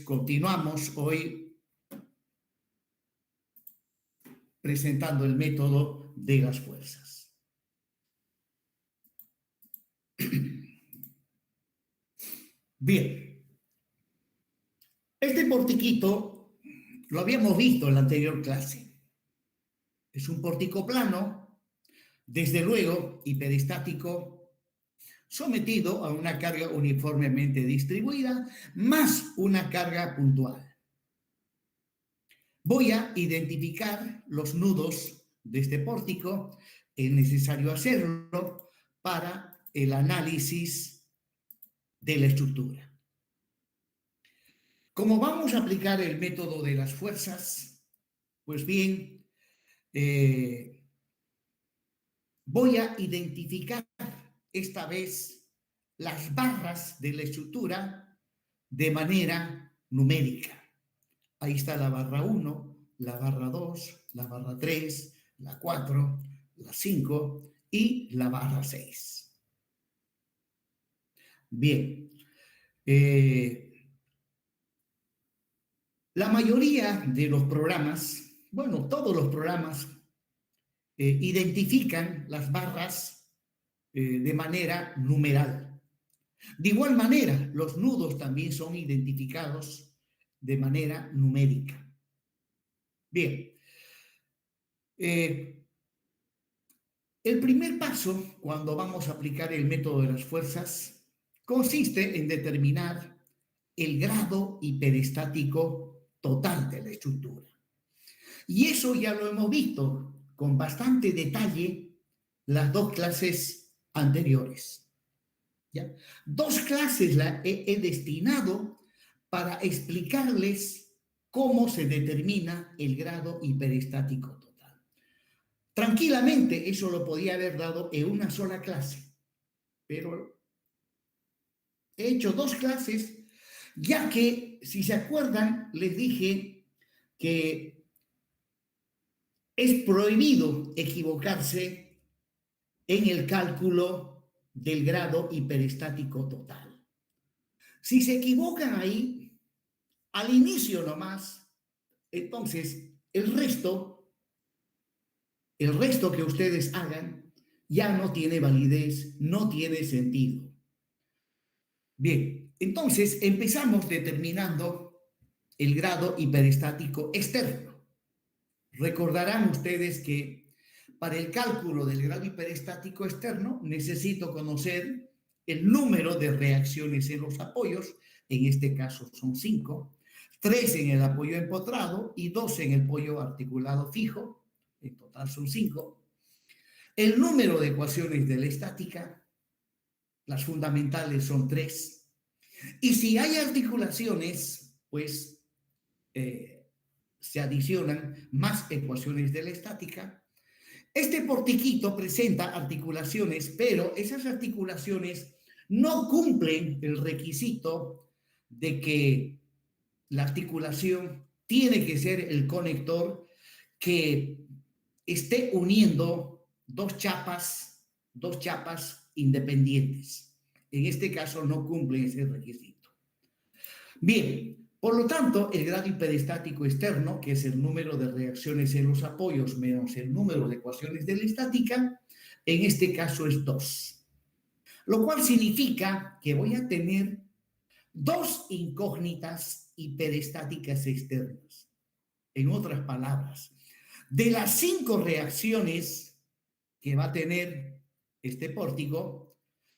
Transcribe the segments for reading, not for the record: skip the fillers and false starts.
continuamos hoy presentando el método de las fuerzas. Bien, este portiquito lo habíamos visto en la anterior clase. Es un pórtico plano, desde luego hiperestático, sometido a una carga uniformemente distribuida, más una carga puntual. Voy a identificar los nudos de este pórtico. Es necesario hacerlo para el análisis de la estructura. Como vamos a aplicar el método de las fuerzas, pues bien, voy a identificar esta vez las barras de la estructura de manera numérica. Ahí está la barra 1, la barra 2, la barra 3, la 4, la 5 y la barra 6. Bien, la mayoría de los programas, bueno, todos los programas identifican las barras de manera numeral. De igual manera, los nudos también son identificados de manera numérica. Bien, el primer paso cuando vamos a aplicar el método de las fuerzas consiste en determinar el grado hiperestático total de la estructura. Y eso ya lo hemos visto con bastante detalle las dos clases anteriores. ¿Ya? Dos clases las he destinado para explicarles cómo se determina el grado hiperestático total. Tranquilamente eso lo podía haber dado en una sola clase, pero he hecho dos clases, ya que, si se acuerdan, les dije que es prohibido equivocarse en el cálculo del grado hiperestático total. Si se equivocan ahí, al inicio nomás, entonces el resto que ustedes hagan ya no tiene validez, no tiene sentido. Bien, entonces empezamos determinando el grado hiperestático externo. Recordarán ustedes que para el cálculo del grado hiperestático externo necesito conocer el número de reacciones en los apoyos, en este caso son 5, 3 en el apoyo empotrado y 2 en el apoyo articulado fijo, en total son 5. El número de ecuaciones de la estática, las fundamentales son 3. Y si hay articulaciones, pues se adicionan más ecuaciones de la estática. Este portiquito presenta articulaciones, pero esas articulaciones no cumplen el requisito de que la articulación tiene que ser el conector que esté uniendo dos chapas independientes. En este caso no cumple ese requisito. Bien, por lo tanto, el grado hiperestático externo, que es el número de reacciones en los apoyos menos el número de ecuaciones de la estática, en este caso es 2. Lo cual significa que voy a tener 2 incógnitas hiperestáticas externas. En otras palabras, de las 5 reacciones que va a tener este pórtico,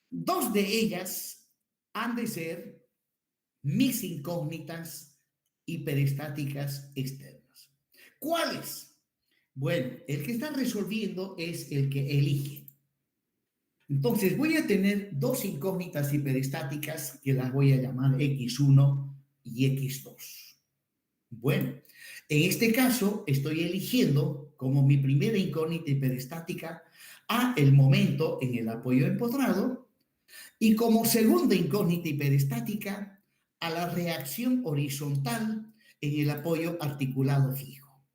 2 de ellas han de ser mis incógnitas hiperestáticas externas. ¿Cuáles? Bueno, el que está resolviendo es el que elige. Entonces voy a tener 2 incógnitas hiperestáticas que las voy a llamar X1 y X2. Bueno, en este caso estoy eligiendo como mi primera incógnita hiperestática a el momento en el apoyo empotrado y como segunda incógnita hiperestática a la reacción horizontal en el apoyo articulado fijo.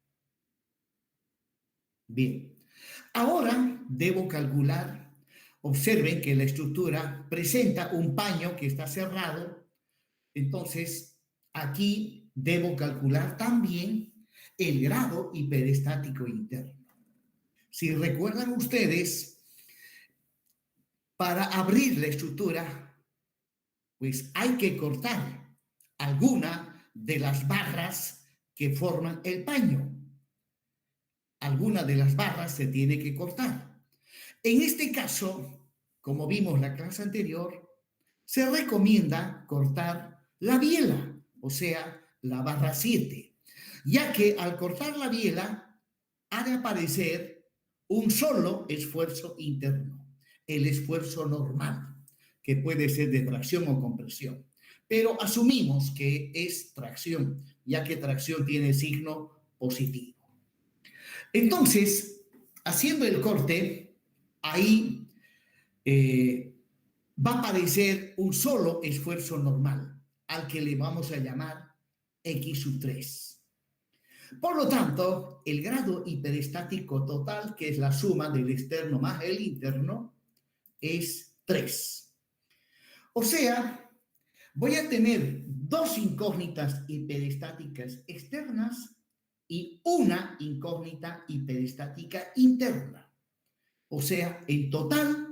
Bien, ahora debo calcular, observen que la estructura presenta un paño que está cerrado, entonces aquí debo calcular también el grado hiperestático interno. Si recuerdan ustedes, para abrir la estructura, pues hay que cortar alguna de las barras que forman el paño. Alguna de las barras se tiene que cortar. En este caso, como vimos en la clase anterior, se recomienda cortar la biela, o sea, la barra 7, ya que al cortar la biela ha de aparecer un solo esfuerzo interno, el esfuerzo normal, que puede ser de tracción o compresión. Pero asumimos que es tracción, ya que tracción tiene signo positivo. Entonces, haciendo el corte, ahí va a aparecer un solo esfuerzo normal, al que le vamos a llamar X sub 3. Por lo tanto, el grado hiperestático total, que es la suma del externo más el interno, es 3. O sea, voy a tener dos incógnitas hiperestáticas externas y una incógnita hiperestática interna. O sea, en total,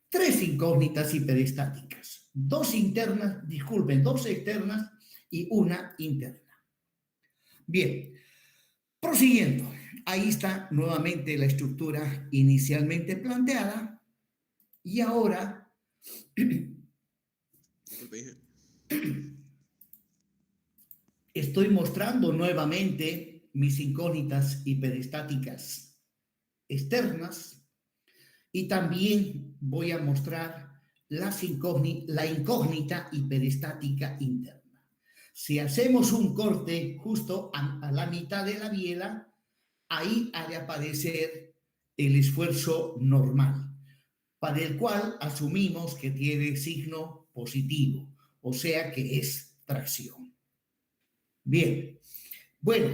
tres incógnitas hiperestáticas. Dos externas y una interna. Bien, prosiguiendo. Ahí está nuevamente la estructura inicialmente planteada y ahora estoy mostrando nuevamente mis incógnitas hiperestáticas externas y también voy a mostrar la incógnita hiperestática interna. Si hacemos un corte justo a la mitad de la biela, ahí ha de aparecer el esfuerzo normal, para el cual asumimos que tiene signo positivo, o sea que es tracción. Bien, bueno,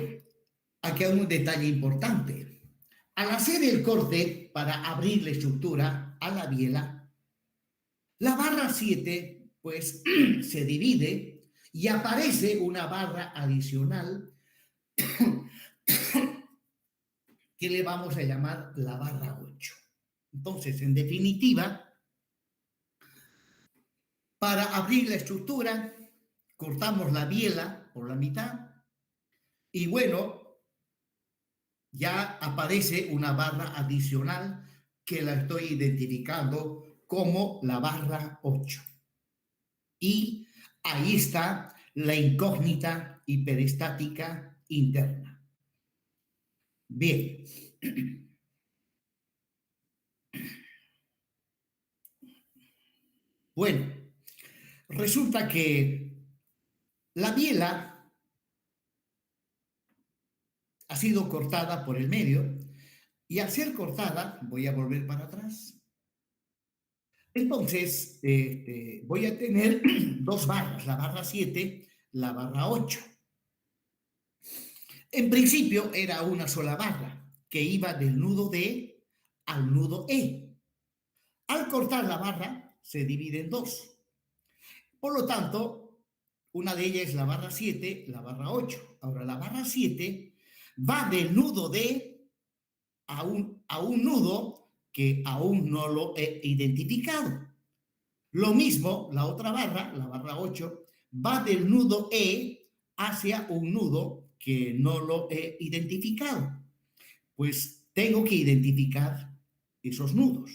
aquí hay un detalle importante. Al hacer el corte para abrir la estructura a la biela, la barra 7 pues se divide y aparece una barra adicional que le vamos a llamar la barra 8. Entonces, en definitiva, para abrir la estructura, cortamos la biela por la mitad y bueno, ya aparece una barra adicional que la estoy identificando como la barra 8. Y ahí está la incógnita hiperestática interna. Bien. Bueno, resulta que la biela ha sido cortada por el medio y al ser cortada, voy a volver para atrás. Entonces, voy a tener dos barras, la barra 7, la barra 8. En principio era una sola barra que iba del nudo D al nudo E. Al cortar la barra se divide en dos. Por lo tanto, una de ellas es la barra 7, la barra 8. Ahora, la barra 7 va del nudo D a un nudo que aún no lo he identificado. Lo mismo, la otra barra, la barra 8, va del nudo E hacia un nudo que no lo he identificado. Pues tengo que identificar esos nudos.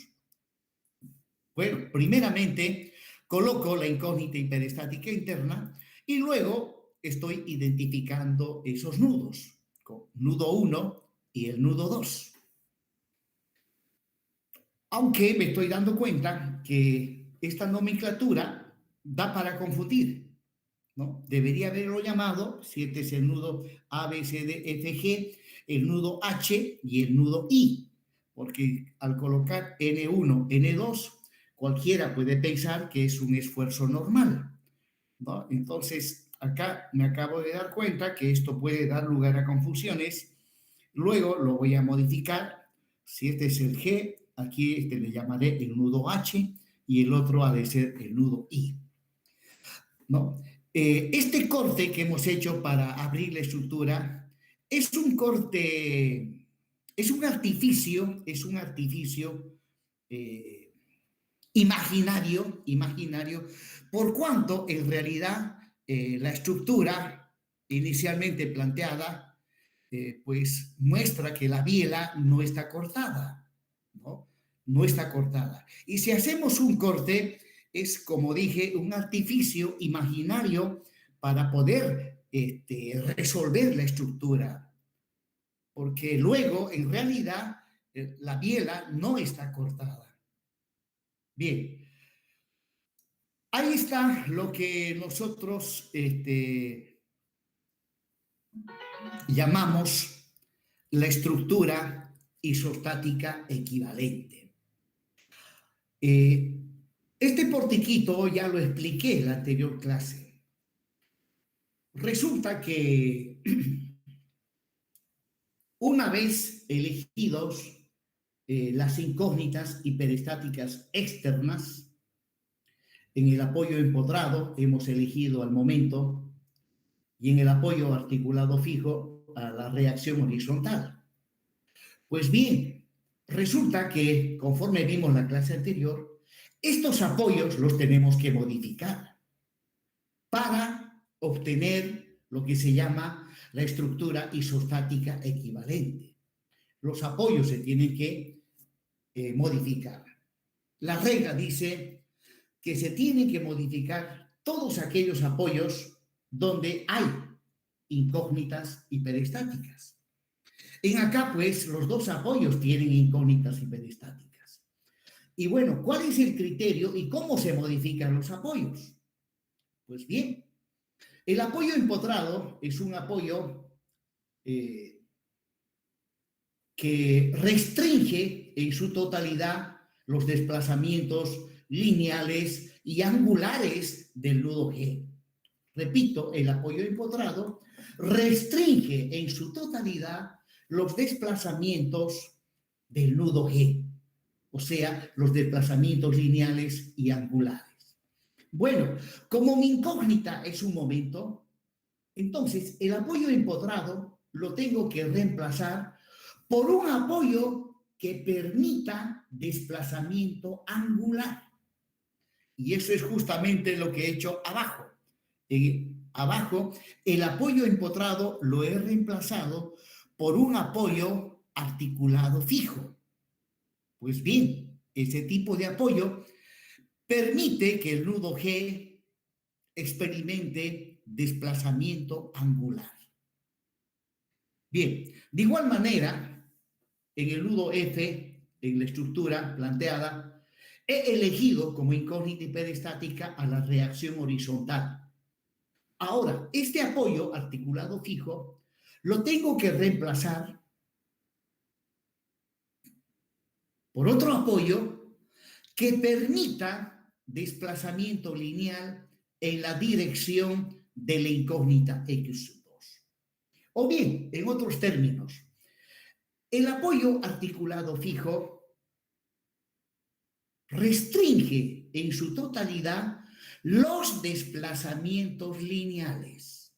Bueno, primeramente coloco la incógnita hiperestática interna y luego estoy identificando esos nudos, con nudo 1 y el nudo 2. Aunque me estoy dando cuenta que esta nomenclatura da para confundir, ¿no? Debería haberlo llamado, si este es el nudo A, B, C, D, F, G, el nudo H y el nudo I, porque al colocar N1, N2, cualquiera puede pensar que es un esfuerzo normal, ¿no? Entonces, acá me acabo de dar cuenta que esto puede dar lugar a confusiones. Luego lo voy a modificar. Si este es el G, aquí le llamaré el nudo H y el otro ha de ser el nudo I, ¿no? Este corte que hemos hecho para abrir la estructura es un corte, es un artificio eh, imaginario, por cuanto en realidad la estructura inicialmente planteada pues muestra que la biela no está cortada, ¿no? No está cortada. Y si hacemos un corte, es, como dije, un artificio imaginario para poder resolver la estructura, porque luego, en realidad, la biela no está cortada. Bien, ahí está lo que nosotros llamamos la estructura isostática equivalente. Eh, este portiquito ya lo expliqué en la anterior clase. Resulta que una vez elegidos las incógnitas hiperestáticas externas, en el apoyo empotrado hemos elegido al momento y en el apoyo articulado fijo a la reacción horizontal. Pues bien, resulta que, conforme vimos la clase anterior, estos apoyos los tenemos que modificar para obtener lo que se llama la estructura isostática equivalente. Los apoyos se tienen que modificar. La regla dice que se tienen que modificar todos aquellos apoyos donde hay incógnitas hiperestáticas. En acá, pues, los dos apoyos tienen incógnitas hiperestáticas. Y bueno, ¿cuál es el criterio y cómo se modifican los apoyos? Pues bien, el apoyo empotrado es un apoyo que restringe en su totalidad los desplazamientos lineales y angulares del nudo G. Repito, el apoyo empotrado restringe en su totalidad los desplazamientos del nudo G, o sea, los desplazamientos lineales y angulares. Bueno, como mi incógnita es un momento, entonces el apoyo empotrado lo tengo que reemplazar por un apoyo que permita desplazamiento angular. Y eso es justamente lo que he hecho abajo. Abajo, el apoyo empotrado lo he reemplazado por un apoyo articulado fijo. Pues bien, ese tipo de apoyo permite que el nudo G experimente desplazamiento angular. Bien, de igual manera, en el nudo F, en la estructura planteada, he elegido como incógnita hiperestática a la reacción horizontal. Ahora, este apoyo articulado fijo lo tengo que reemplazar por otro apoyo que permita desplazamiento lineal en la dirección de la incógnita X2. O bien, en otros términos, el apoyo articulado fijo restringe en su totalidad los desplazamientos lineales.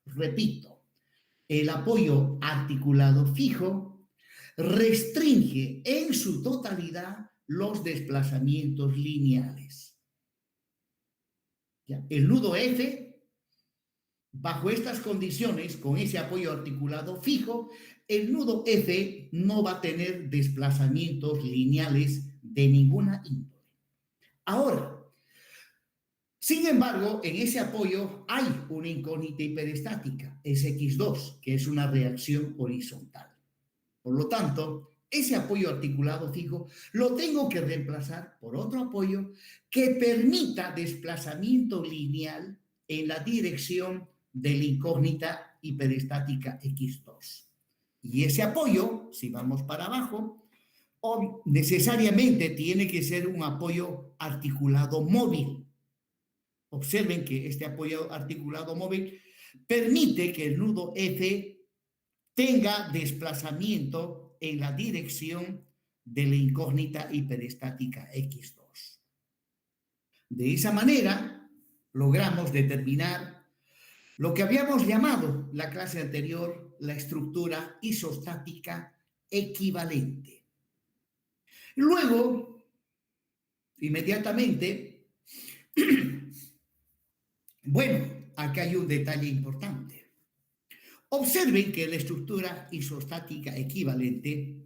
Repito, el apoyo articulado fijo restringe en su totalidad los desplazamientos lineales. ¿Ya? El nudo F, bajo estas condiciones, con ese apoyo articulado fijo, el nudo F no va a tener desplazamientos lineales de ninguna índole. Ahora, sin embargo, en ese apoyo hay una incógnita hiperestática, X2, que es una reacción horizontal. Por lo tanto, ese apoyo articulado fijo lo tengo que reemplazar por otro apoyo que permita desplazamiento lineal en la dirección de la incógnita hiperestática X2. Y ese apoyo, si vamos para abajo, necesariamente tiene que ser un apoyo articulado móvil. Observen que este apoyo articulado móvil permite que el nudo F tenga desplazamiento en la dirección de la incógnita hiperestática X2. De esa manera, logramos determinar Lo que habíamos llamado la clase anterior la estructura isostática equivalente. Luego, inmediatamente, bueno, acá hay un detalle importante. Observen que la estructura isostática equivalente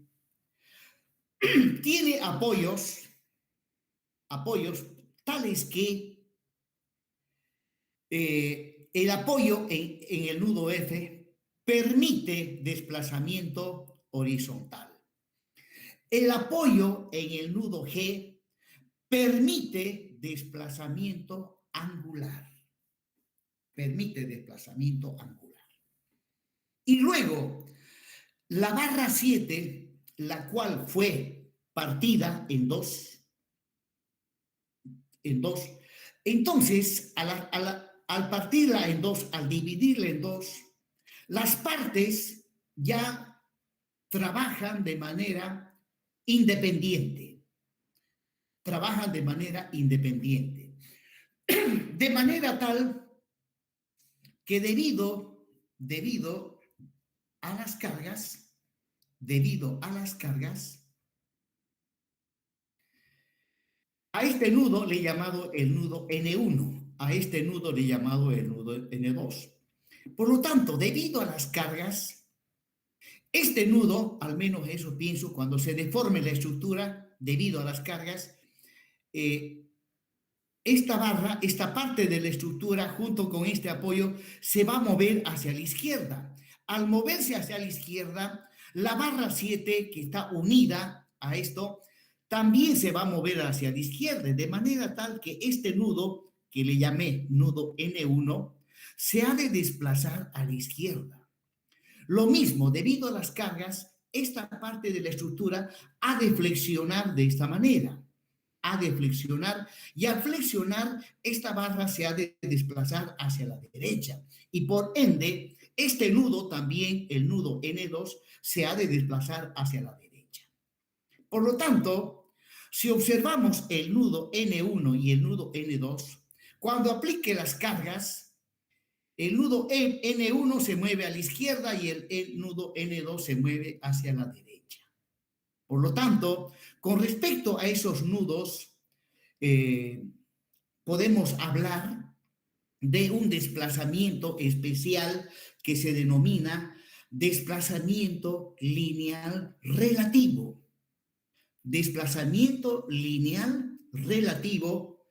tiene apoyos tales que el apoyo en el nudo F permite desplazamiento horizontal. El apoyo en el nudo G permite desplazamiento angular. Permite desplazamiento angular. Y luego, la barra 7, la cual fue partida en dos, entonces, al partirla en dos, al dividirla en dos, las partes ya trabajan de manera independiente. Trabajan de manera independiente. De manera tal que debido a las cargas, a este nudo le he llamado el nudo N1, a este nudo le he llamado el nudo N2. Por lo tanto, debido a las cargas, este nudo, al menos eso pienso, cuando se deforme la estructura debido a las cargas, esta barra, esta parte de la estructura junto con este apoyo se va a mover hacia la izquierda. Al moverse hacia la izquierda, la barra 7 que está unida a esto también se va a mover hacia la izquierda, de manera tal que este nudo, que le llamé nudo N1, se ha de desplazar a la izquierda. Lo mismo, debido a las cargas, esta parte de la estructura ha de flexionar de esta manera. Ha de flexionar y al flexionar esta barra se ha de desplazar hacia la derecha y por ende este nudo también, el nudo N2, se ha de desplazar hacia la derecha. Por lo tanto, si observamos el nudo N1 y el nudo N2, cuando aplique las cargas, el nudo N1 se mueve a la izquierda y el nudo N2 se mueve hacia la derecha. Por lo tanto, con respecto a esos nudos, podemos hablar de un desplazamiento especial que se denomina desplazamiento lineal relativo. Desplazamiento lineal relativo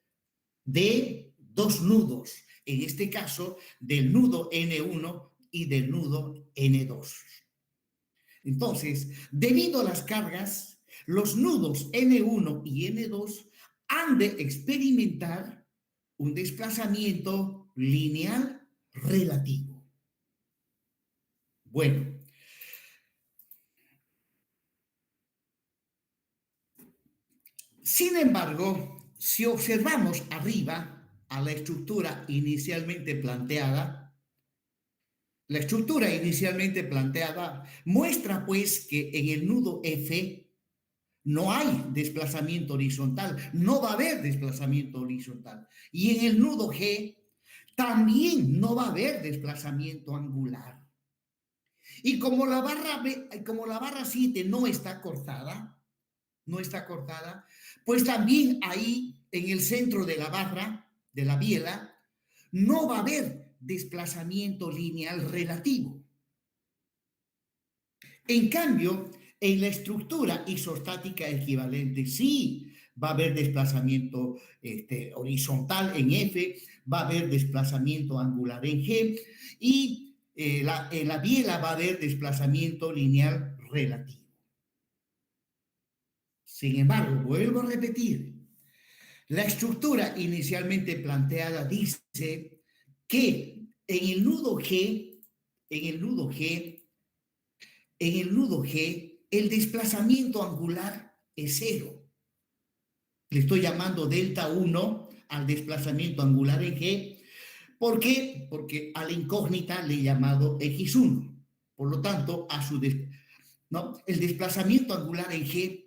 de dos nudos, en este caso del nudo N1 y del nudo N2. Entonces, debido a las cargas, los nudos N1 y N2 han de experimentar un desplazamiento lineal relativo. Bueno, sin embargo, si observamos arriba a la estructura inicialmente planteada, la estructura inicialmente planteada muestra pues que en el nudo F no hay desplazamiento horizontal, no va a haber desplazamiento horizontal. Y en el nudo G también no va a haber desplazamiento angular. Y como la barra 7 no está cortada, pues también ahí en el centro de la barra, de la biela, no va a haber desplazamiento lineal relativo. En cambio, en la estructura isostática equivalente sí va a haber desplazamiento horizontal en F, va a haber desplazamiento angular en G y en la biela va a haber desplazamiento lineal relativo. Sin embargo, vuelvo a repetir, la estructura inicialmente planteada dice que en el nudo G, el desplazamiento angular es cero. Le estoy llamando delta 1 al desplazamiento angular en G. ¿Por qué? Porque a la incógnita le he llamado X1. Por lo tanto, el desplazamiento angular en G,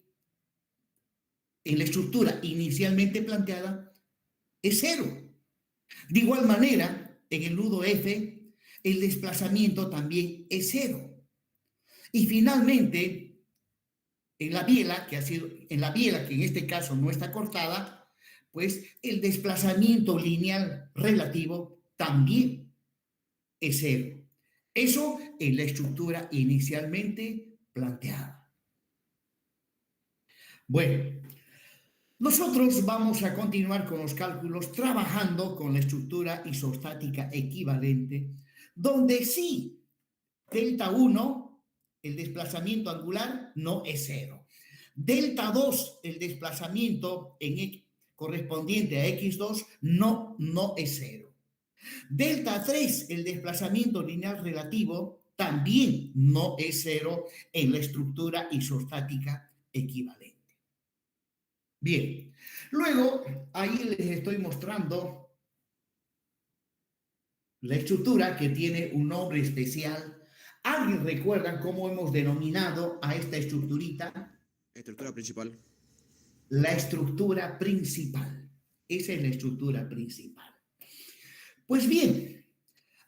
en la estructura inicialmente planteada, es cero. De igual manera, en el nudo F, el desplazamiento también es cero. Y finalmente, en la biela, que en este caso no está cortada, pues el desplazamiento lineal relativo también es cero. Eso es la estructura inicialmente planteada. Bueno, nosotros vamos a continuar con los cálculos trabajando con la estructura isostática equivalente, donde sí, delta 1, el desplazamiento angular, no es cero. Delta 2, el desplazamiento correspondiente a x2, no es cero. Delta 3, el desplazamiento lineal relativo, también no es cero en la estructura isostática equivalente. Bien, luego ahí les estoy mostrando la estructura que tiene un nombre especial. ¿Alguien recuerda cómo hemos denominado a esta estructurita? Estructura principal. La estructura principal. Esa es la estructura principal. Pues bien,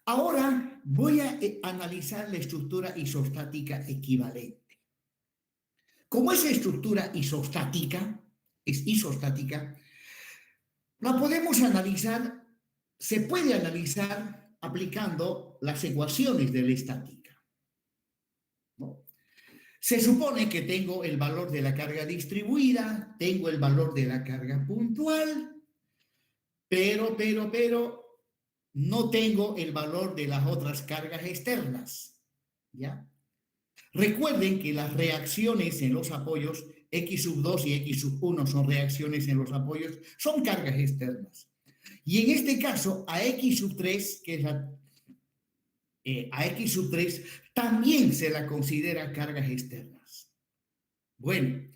ahora voy a analizar la estructura isostática equivalente. Como esa estructura es isostática, la podemos analizar, se puede analizar aplicando las ecuaciones de la estática, ¿no? Se supone que tengo el valor de la carga distribuida, tengo el valor de la carga puntual, pero no tengo el valor de las otras cargas externas, ¿ya? Recuerden que las reacciones en los apoyos X sub 2 y X sub 1 son reacciones en los apoyos, son cargas externas. Y en este caso, a X sub 3, que es a X sub 3, también se la considera cargas externas. Bueno,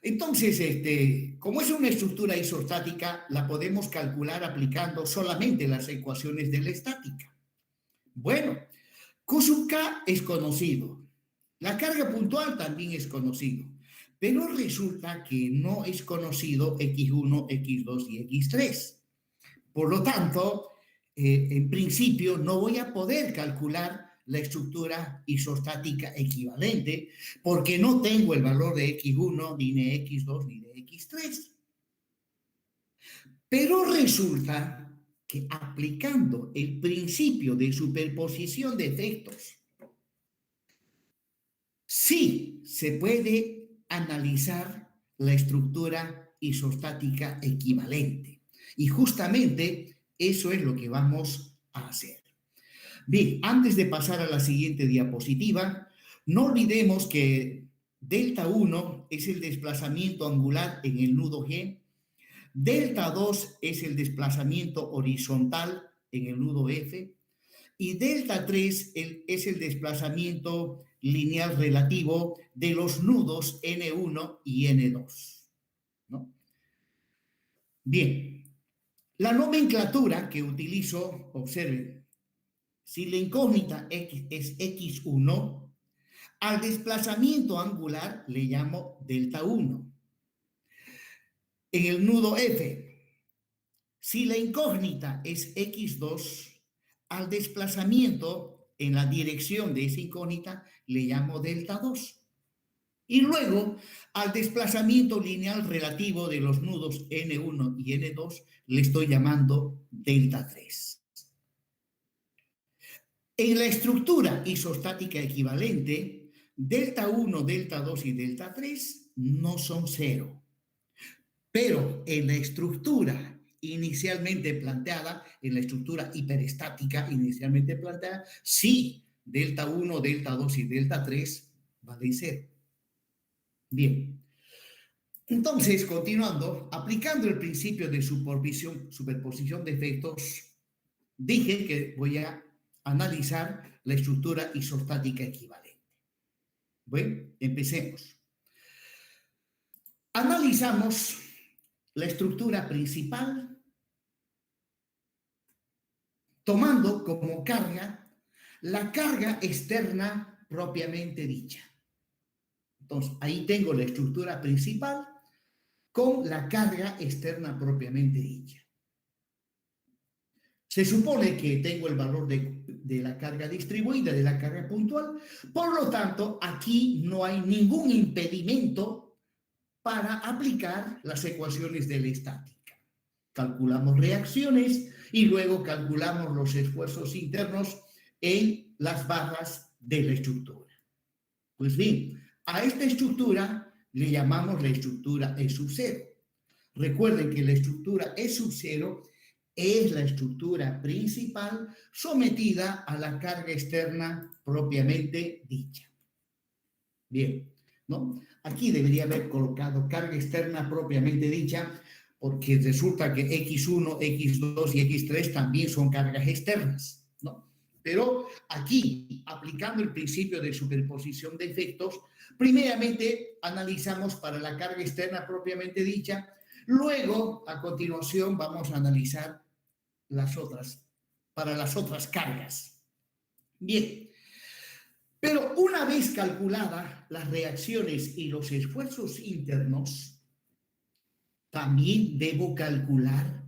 entonces, como es una estructura isostática, la podemos calcular aplicando solamente las ecuaciones de la estática. Bueno, Q sub K es conocido. La carga puntual también es conocido. Pero resulta que no es conocido X1, X2 y X3. Por lo tanto, en principio no voy a poder calcular la estructura isostática equivalente porque no tengo el valor de X1, ni de X2, ni de X3. Pero resulta que aplicando el principio de superposición de efectos, sí se puede analizar la estructura isostática equivalente. Y justamente eso es lo que vamos a hacer. Bien, antes de pasar a la siguiente diapositiva, no olvidemos que delta 1 es el desplazamiento angular en el nudo G, delta 2 es el desplazamiento horizontal en el nudo F, y delta 3 es el desplazamiento lineal relativo de los nudos N1 y N2, ¿no? Bien, la nomenclatura que utilizo, observen, si la incógnita X es X1, al desplazamiento angular le llamo delta 1. En el nudo F, si la incógnita es X2, al desplazamiento en la dirección de esa incógnita le llamo delta 2. Y luego, al desplazamiento lineal relativo de los nudos N1 y N2 le estoy llamando delta 3. En la estructura isostática equivalente, delta 1, delta 2 y delta 3 no son cero. Pero en la estructura inicialmente planteada, en la estructura hiperestática inicialmente planteada, sí, delta 1, delta 2 y delta 3 valen cero. Bien. Entonces, continuando, aplicando el principio de superposición de efectos, dije que voy a analizar la estructura isostática equivalente. Bueno, empecemos. Analizamos la estructura principal tomando como carga la carga externa propiamente dicha. Entonces, ahí tengo la estructura principal con la carga externa propiamente dicha. Se supone que tengo el valor de la carga distribuida, de la carga puntual. Por lo tanto, aquí no hay ningún impedimento para aplicar las ecuaciones de la estática. Calculamos reacciones y luego calculamos los esfuerzos internos en las barras de la estructura. Pues bien, a esta estructura le llamamos la estructura E sub 0. Recuerden que la estructura E sub 0 es la estructura principal sometida a la carga externa propiamente dicha. Bien, ¿no? Aquí debería haber colocado carga externa propiamente dicha, porque resulta que X1, X2 y X3 también son cargas externas, ¿no? Pero aquí, aplicando el principio de superposición de efectos, primeramente analizamos para la carga externa propiamente dicha. Luego, a continuación, vamos a analizar para las otras cargas. Bien, pero una vez calculadas las reacciones y los esfuerzos internos, también debo calcular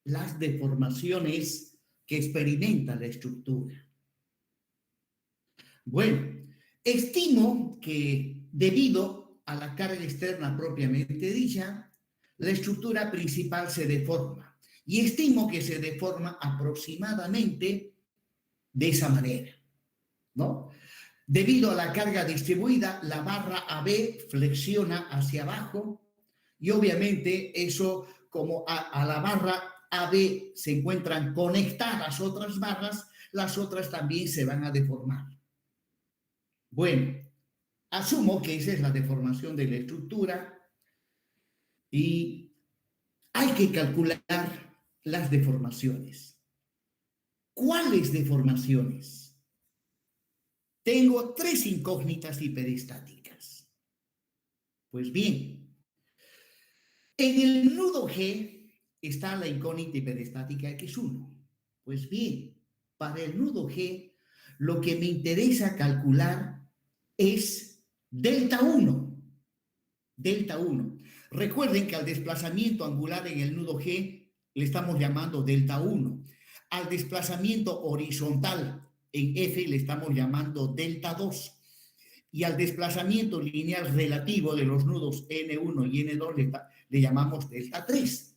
las deformaciones que experimenta la estructura. Bueno, estimo que debido a la carga externa propiamente dicha, la estructura principal se deforma y estimo que se deforma aproximadamente de esa manera, ¿no? Debido a la carga distribuida, la barra AB flexiona hacia abajo y obviamente eso, como a la barra AB se encuentran conectadas otras barras, las otras también se van a deformar. Bueno, asumo que esa es la deformación de la estructura y hay que calcular las deformaciones. ¿Cuáles deformaciones? Tengo tres incógnitas hiperestáticas. Pues bien, en el nudo G está la incógnita hiperestática X1. Pues bien, para el nudo G, lo que me interesa calcular es delta 1. Delta 1. Recuerden que al desplazamiento angular en el nudo G le estamos llamando delta 1. Al desplazamiento horizontal en F le estamos llamando delta 2. Y al desplazamiento lineal relativo de los nudos N1 y N2 le llamamos delta 3.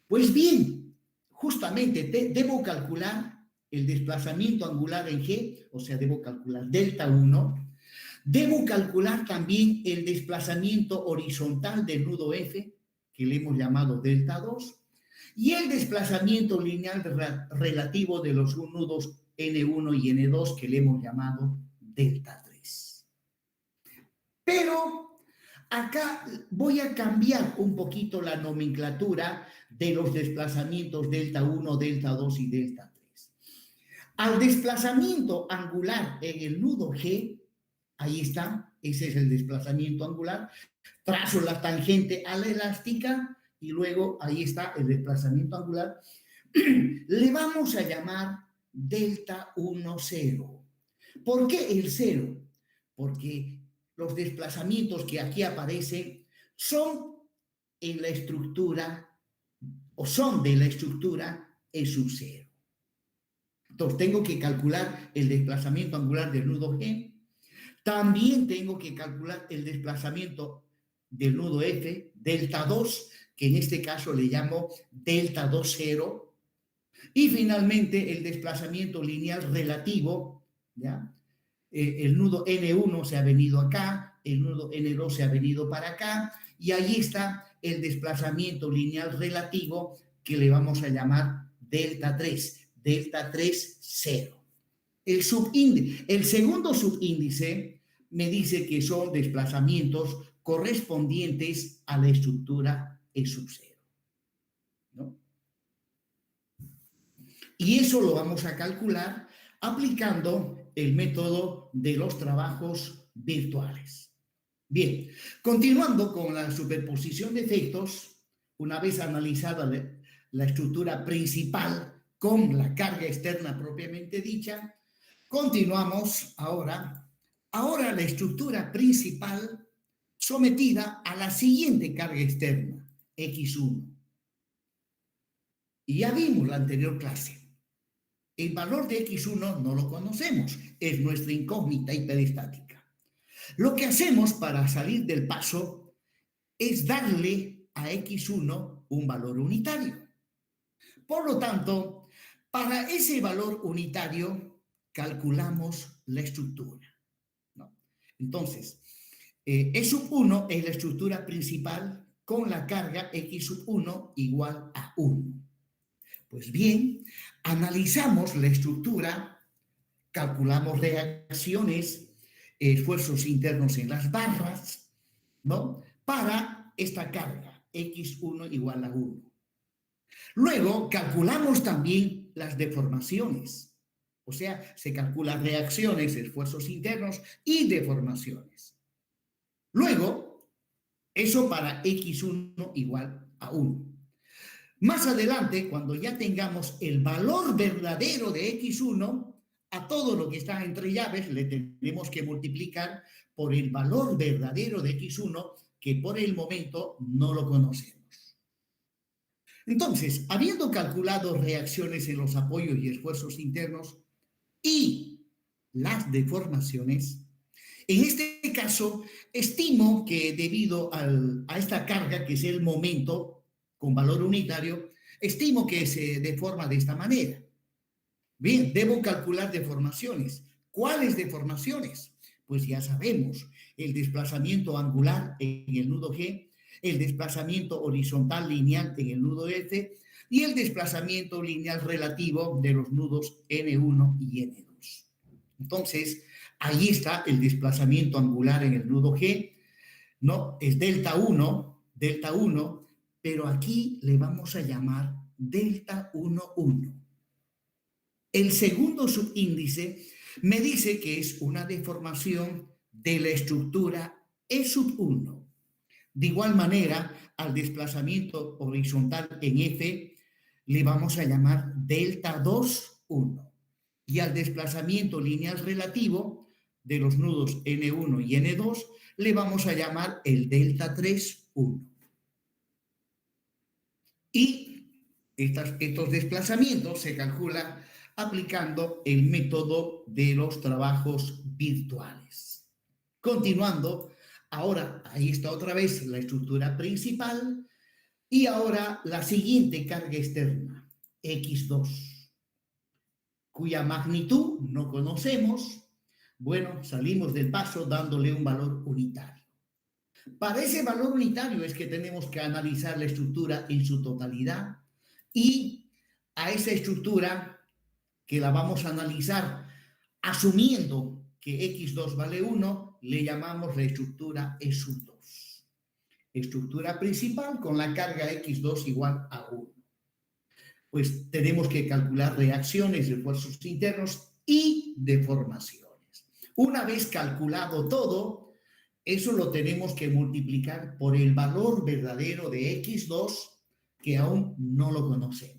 Pues bien, justamente debo calcular el desplazamiento angular en G, o sea, debo calcular delta 1. Debo calcular también el desplazamiento horizontal del nudo F, que le hemos llamado delta 2, y el desplazamiento lineal relativo de los nudos N1 y N2, que le hemos llamado delta 3. Pero acá voy a cambiar un poquito la nomenclatura de los desplazamientos delta 1, delta 2 y delta 3. Al desplazamiento angular en el nudo G, ahí está, ese es el desplazamiento angular, trazo la tangente a la elástica y luego ahí está el desplazamiento angular, le vamos a llamar delta 1, 0. ¿Por qué el 0? Porque los desplazamientos que aquí aparecen son en la estructura o son de la estructura E sub 0. Entonces tengo que calcular el desplazamiento angular del nudo G. También tengo que calcular el desplazamiento del nudo F, delta 2, que en este caso le llamo delta 2, 0. Y finalmente el desplazamiento lineal relativo, ¿ya? El nudo N1 se ha venido acá, el nudo N2 se ha venido para acá, y ahí está el desplazamiento lineal relativo que le vamos a llamar delta 3, 0. El segundo subíndice me dice que son desplazamientos correspondientes a la estructura E sub 0, ¿no? Y eso lo vamos a calcular aplicando el método de los trabajos virtuales. Bien, continuando con la superposición de efectos, una vez analizada la estructura principal con la carga externa propiamente dicha, continuamos ahora la estructura principal sometida a la siguiente carga externa, X1. Y ya vimos la anterior clase. El valor de x1 no lo conocemos, es nuestra incógnita hiperestática. Lo que hacemos para salir del paso es darle a x1 un valor unitario. Por lo tanto, para ese valor unitario calculamos la estructura, ¿no? Entonces, E sub 1 es la estructura principal con la carga x sub 1 igual a 1. Pues bien, analizamos la estructura, calculamos reacciones, esfuerzos internos en las barras, ¿no? Para esta carga, x1 igual a 1. Luego, calculamos también las deformaciones. O sea, se calculan reacciones, esfuerzos internos y deformaciones. Luego, eso para x1 igual a 1. Más adelante, cuando ya tengamos el valor verdadero de x1, a todo lo que está entre llaves le tenemos que multiplicar por el valor verdadero de x1, que por el momento no lo conocemos. Entonces, habiendo calculado reacciones en los apoyos y esfuerzos internos y las deformaciones, en este caso, estimo que debido a esta carga, que es el momento con valor unitario, estimo que se deforma de esta manera. Bien, debo calcular deformaciones. ¿Cuáles deformaciones? Pues ya sabemos, el desplazamiento angular en el nudo G, el desplazamiento horizontal lineal en el nudo F y el desplazamiento lineal relativo de los nudos N1 y N2. Entonces, ahí está el desplazamiento angular en el nudo G, ¿no? Es delta 1, pero aquí le vamos a llamar delta 1, 1. El segundo subíndice me dice que es una deformación de la estructura E sub 1. De igual manera, al desplazamiento horizontal en F le vamos a llamar delta 2, 1. Y al desplazamiento lineal relativo de los nudos N1 y N2 le vamos a llamar el delta 3, 1. Y estos desplazamientos se calculan aplicando el método de los trabajos virtuales. Continuando, ahora ahí está otra vez la estructura principal y ahora la siguiente carga externa, x2, cuya magnitud no conocemos. Bueno, salimos del paso dándole un valor unitario. Para ese valor unitario es que tenemos que analizar la estructura en su totalidad y a esa estructura que la vamos a analizar asumiendo que x2 vale 1, le llamamos la estructura E sub 2. Estructura principal con la carga x2 igual a 1. Pues tenemos que calcular reacciones, esfuerzos internos y deformaciones. Una vez calculado todo, eso lo tenemos que multiplicar por el valor verdadero de x2, que aún no lo conocemos.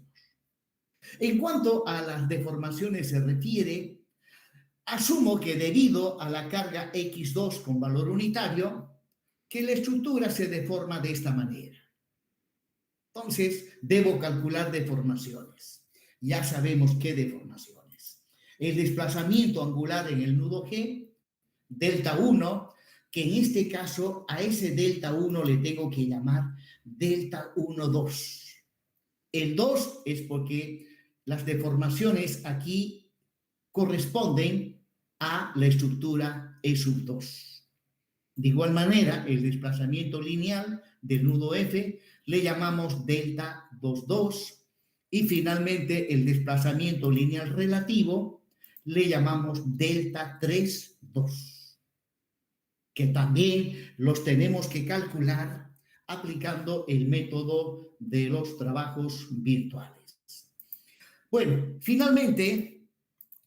En cuanto a las deformaciones se refiere, asumo que debido a la carga x2 con valor unitario, que la estructura se deforma de esta manera. Entonces, debo calcular deformaciones. Ya sabemos qué deformaciones. El desplazamiento angular en el nudo G, delta 1, que en este caso a ese delta 1 le tengo que llamar delta 1, 2. El 2 es porque las deformaciones aquí corresponden a la estructura E sub 2. De igual manera, el desplazamiento lineal del nudo F le llamamos delta 2, 2. Y finalmente, el desplazamiento lineal relativo le llamamos delta 3, 2. Que también los tenemos que calcular aplicando el método de los trabajos virtuales. Bueno, finalmente,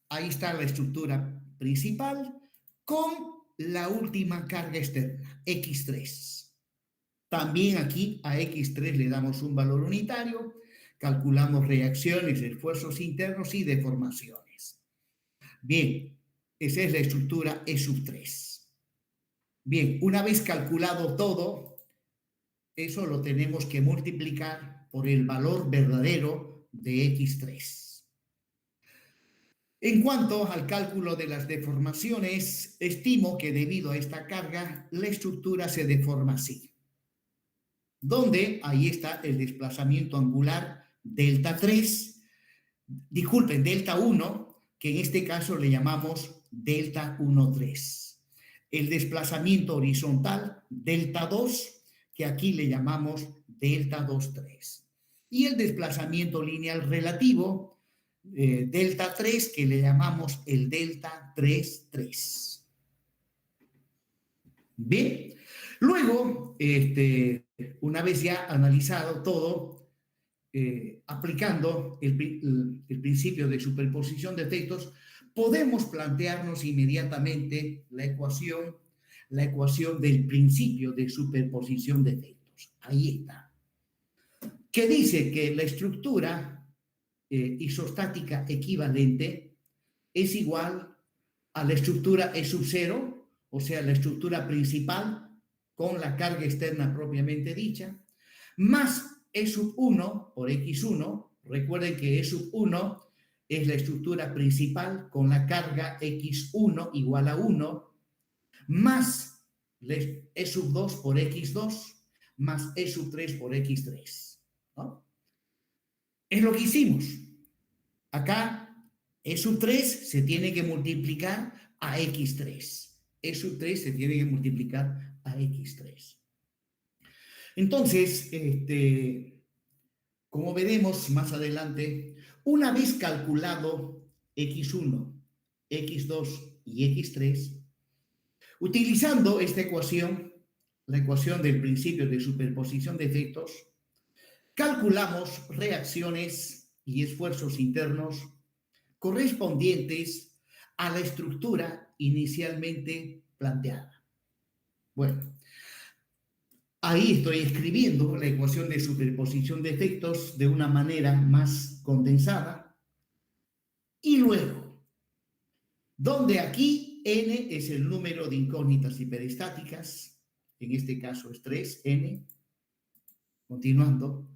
ahí está la estructura principal con la última carga externa, x3. También aquí a x3 le damos un valor unitario, calculamos reacciones, esfuerzos internos y deformaciones. Bien, esa es la estructura E sub 3. Bien, una vez calculado todo, eso lo tenemos que multiplicar por el valor verdadero de x3. En cuanto al cálculo de las deformaciones, estimo que debido a esta carga, la estructura se deforma así, donde ahí está el desplazamiento angular delta 3, disculpen, delta 1, que en este caso le llamamos delta 1,3. El desplazamiento horizontal delta 2, que aquí le llamamos delta 2,3. Y el desplazamiento lineal relativo, delta 3, que le llamamos el delta 3,3. Bien, luego, una vez ya analizado todo, aplicando el principio de superposición de efectos, podemos plantearnos inmediatamente la ecuación del principio de superposición de efectos. Ahí está. Que dice que la estructura isostática equivalente es igual a la estructura E sub 0, o sea, la estructura principal con la carga externa propiamente dicha, más E sub 1 por X1. Recuerden que E sub 1 es la estructura principal con la carga X1 igual a 1, más E sub 2 por X2, más E sub 3 por X3. ¿No? Es lo que hicimos. Acá, E sub 3 se tiene que multiplicar a X3. E sub 3 se tiene que multiplicar a X3. Entonces, como veremos más adelante, una vez calculado X1, X2 y X3, utilizando esta ecuación, la ecuación del principio de superposición de efectos, calculamos reacciones y esfuerzos internos correspondientes a la estructura inicialmente planteada. Bueno, ahí estoy escribiendo la ecuación de superposición de efectos de una manera más condensada. Y luego, donde aquí n es el número de incógnitas hiperestáticas, en este caso es 3n, continuando.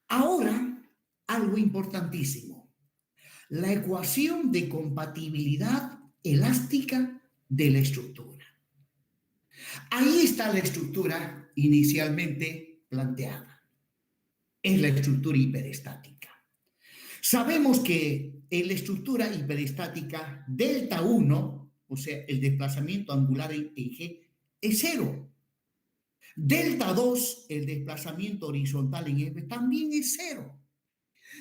Ahora, algo importantísimo, la ecuación de compatibilidad elástica de la estructura. Ahí está la estructura inicialmente planteada. Es la estructura hiperestática. Sabemos que en la estructura hiperestática delta 1, o sea, el desplazamiento angular en G, es 0. Delta 2, el desplazamiento horizontal en F, también es 0.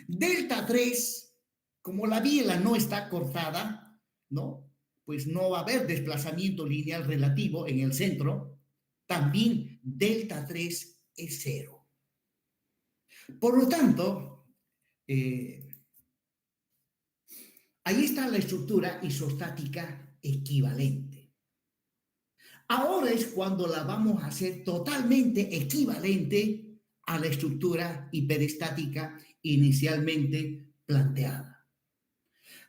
Delta 3, como la biela no está cortada, ¿no? Pues no va a haber desplazamiento lineal relativo en el centro, también delta 3 es 0. Por lo tanto, ahí está la estructura isostática equivalente. Ahora es cuando la vamos a hacer totalmente equivalente a la estructura hiperestática inicialmente planteada.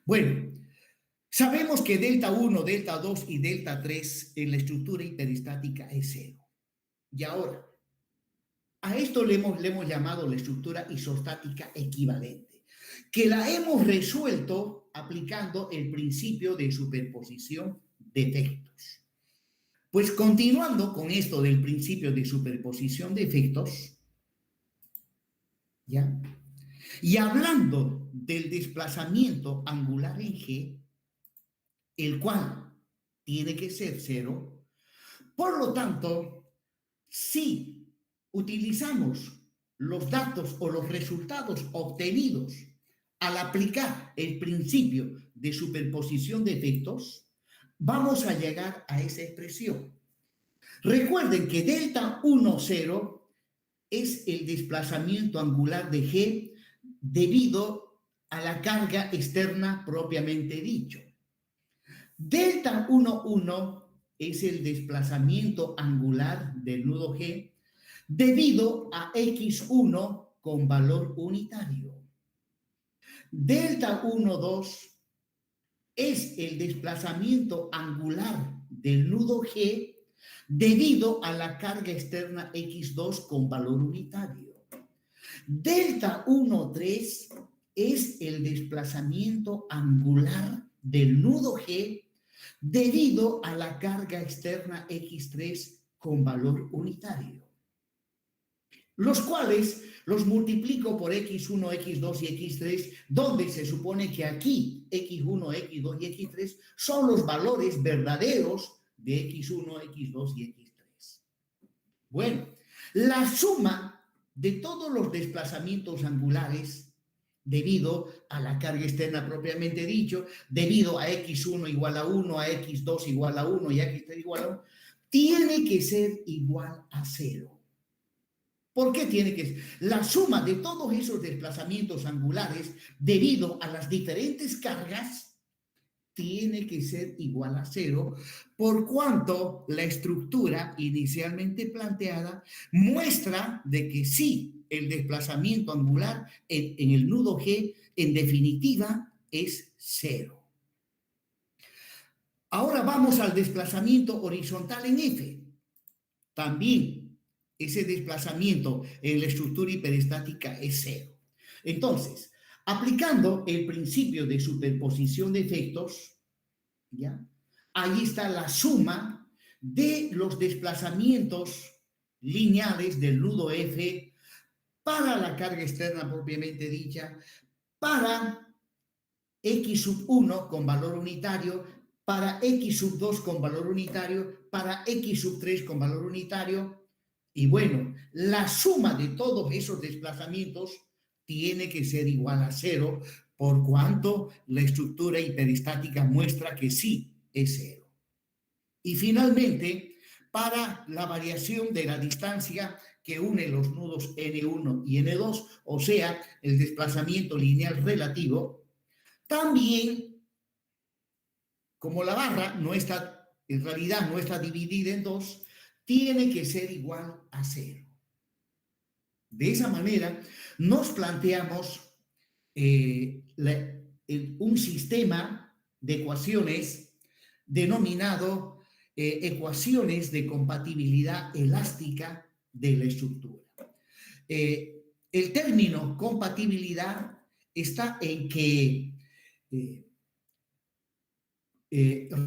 Bueno, sabemos que delta 1, delta 2 y delta 3 en la estructura hiperestática es 0. Y ahora, a esto le hemos llamado la estructura isostática equivalente, que la hemos resuelto aplicando el principio de superposición de efectos. Pues continuando con esto del principio de superposición de efectos, ¿ya? Y hablando del desplazamiento angular en G, el cual tiene que ser 0, por lo tanto, si utilizamos los datos o los resultados obtenidos al aplicar el principio de superposición de efectos, vamos a llegar a esa expresión. Recuerden que delta 1, 0 es el desplazamiento angular de G debido a la carga externa propiamente dicho. Delta 1, 1 es el desplazamiento angular del nudo G debido a X1 con valor unitario. Delta 1, 2 es el desplazamiento angular del nudo G debido a la carga externa X2 con valor unitario. Delta 1, 3 es el desplazamiento angular del nudo G debido a la carga externa X3 con valor unitario, los cuales los multiplico por X1, X2 y X3, donde se supone que aquí X1, X2 y X3 son los valores verdaderos de X1, X2 y X3. Bueno, la suma de todos los desplazamientos angulares debido a la carga externa propiamente dicho, debido a X1 igual a 1, a X2 igual a 1 y a X3 igual a 1, tiene que ser igual a 0. ¿Por qué tiene que ser? La suma de todos esos desplazamientos angulares debido a las diferentes cargas tiene que ser igual a 0, por cuanto la estructura inicialmente planteada muestra de que sí, el desplazamiento angular en el nudo G en definitiva es 0. Ahora vamos al desplazamiento horizontal en F. También ese desplazamiento en la estructura hiperestática es 0. Entonces, aplicando el principio de superposición de efectos, ¿ya? Ahí está la suma de los desplazamientos lineales del nudo F para la carga externa propiamente dicha, para X sub 1 con valor unitario, para X sub 2 con valor unitario, para X sub 3 con valor unitario. Y bueno, la suma de todos esos desplazamientos tiene que ser igual a 0, por cuanto la estructura hiperestática muestra que sí es 0. Y finalmente, para la variación de la distancia que une los nudos N1 y N2, o sea, el desplazamiento lineal relativo, también, como la barra no está, en realidad no está dividida en dos, tiene que ser igual a 0. De esa manera, nos planteamos un sistema de ecuaciones denominado ecuaciones de compatibilidad elástica de la estructura. El término compatibilidad está en que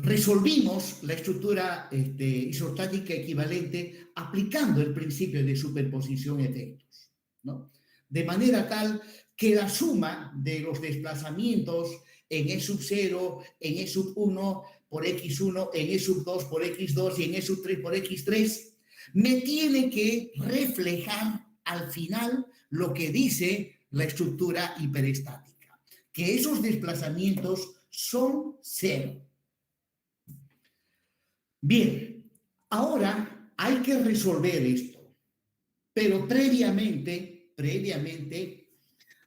resolvimos la estructura isostática equivalente aplicando el principio de superposición de efectos, ¿no? De manera tal que la suma de los desplazamientos en E sub 0, en E sub 1 por X1, en E sub 2 por X2 y en E sub 3 por X3 me tiene que reflejar al final lo que dice la estructura hiperestática, que esos desplazamientos son 0. Bien, ahora hay que resolver esto, pero previamente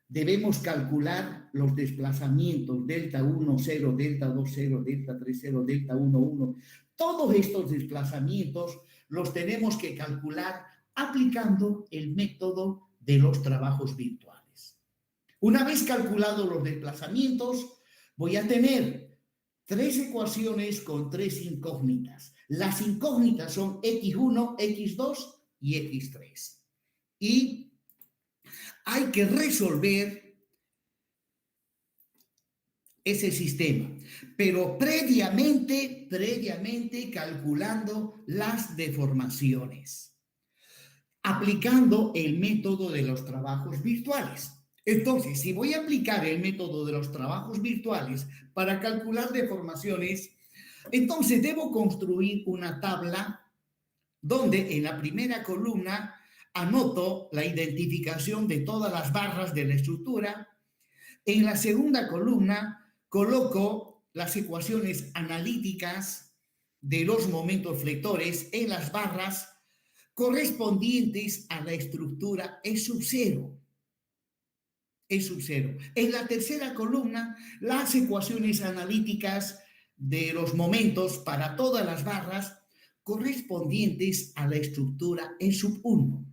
debemos calcular los desplazamientos delta 1, 0, delta 2, 0, delta 3, 0, delta 1, 1. Todos estos desplazamientos los tenemos que calcular aplicando el método de los trabajos virtuales. Una vez calculados los desplazamientos, voy a tener 3 ecuaciones con 3 incógnitas. Las incógnitas son X1, X2 y X3. Y hay que resolver ese sistema, pero previamente calculando las deformaciones, aplicando el método de los trabajos virtuales. Entonces, si voy a aplicar el método de los trabajos virtuales para calcular deformaciones, entonces debo construir una tabla donde en la primera columna anoto la identificación de todas las barras de la estructura. En la segunda columna coloco las ecuaciones analíticas de los momentos flectores en las barras correspondientes a la estructura E sub 0. E sub 0. En la tercera columna, las ecuaciones analíticas de los momentos para todas las barras correspondientes a la estructura E sub 1.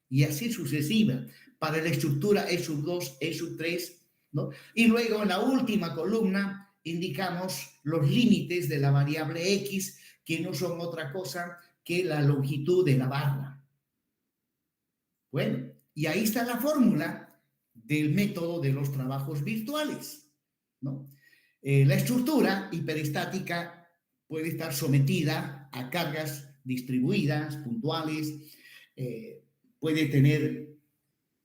Y así sucesiva, para la estructura E sub 2, E sub 3, ¿no? Y luego en la última columna indicamos los límites de la variable X, que no son otra cosa que la longitud de la barra. Bueno, y ahí está la fórmula del método de los trabajos virtuales, ¿no? La estructura hiperestática puede estar sometida a cargas distribuidas, puntuales, puede tener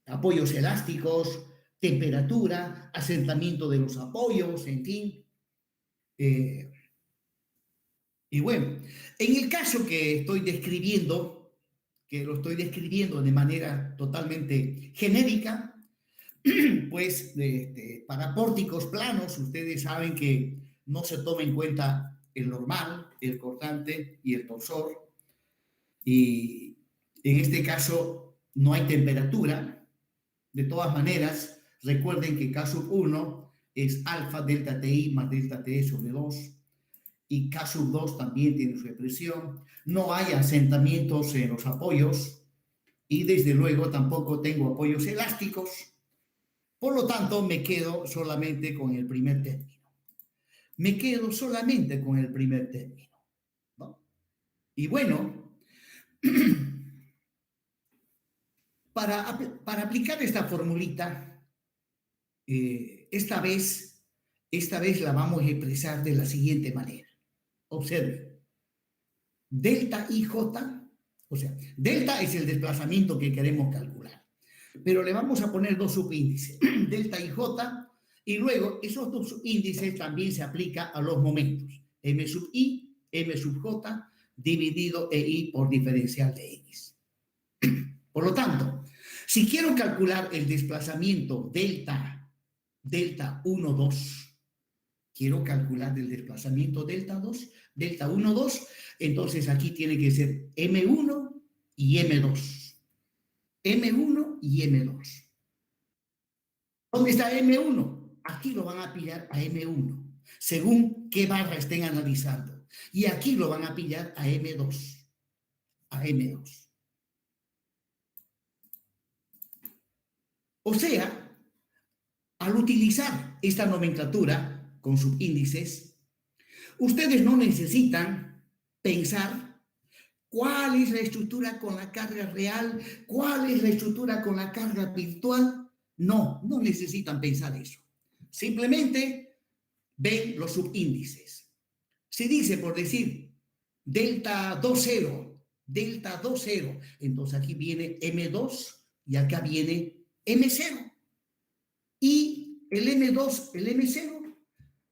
apoyos elásticos, temperatura, asentamiento de los apoyos, en fin. Y bueno, en el caso que estoy describiendo, que lo estoy describiendo de manera totalmente genérica, pues para pórticos planos, ustedes saben que no se toma en cuenta el normal, el cortante y el torsor. Y en este caso no hay temperatura. De todas maneras, recuerden que K sub 1 es alfa delta TI más delta TE sobre 2. Y K sub 2 también tiene su expresión. No hay asentamientos en los apoyos. Y desde luego tampoco tengo apoyos elásticos. Por lo tanto, me quedo solamente con el primer término. Me quedo solamente con el primer término, ¿no? Y bueno, para aplicar esta formulita, esta vez la vamos a expresar de la siguiente manera. Observe. Delta IJ, o sea, delta es el desplazamiento que queremos calcular. Pero le vamos a poner dos subíndices, delta y j, y luego esos dos subíndices también se aplica a los momentos, m sub i, m sub j, dividido EI por diferencial de x. Por lo tanto, si quiero calcular el desplazamiento delta 1, 2, quiero calcular el desplazamiento delta 1, 2, entonces aquí tiene que ser m1 y m2. M1 y M2. ¿Dónde está M1? Aquí lo van a pillar a M1, según qué barra estén analizando. Y aquí lo van a pillar a M2. A M2. O sea, al utilizar esta nomenclatura con subíndices, ustedes no necesitan pensar cuál es la estructura con la carga real, cuál es la estructura con la carga virtual. No, no necesitan pensar eso. Simplemente ven los subíndices. Se dice, por decir, delta 2, 0, delta 2, 0. Entonces aquí viene M2 y acá viene M0. Y el M2, el M0,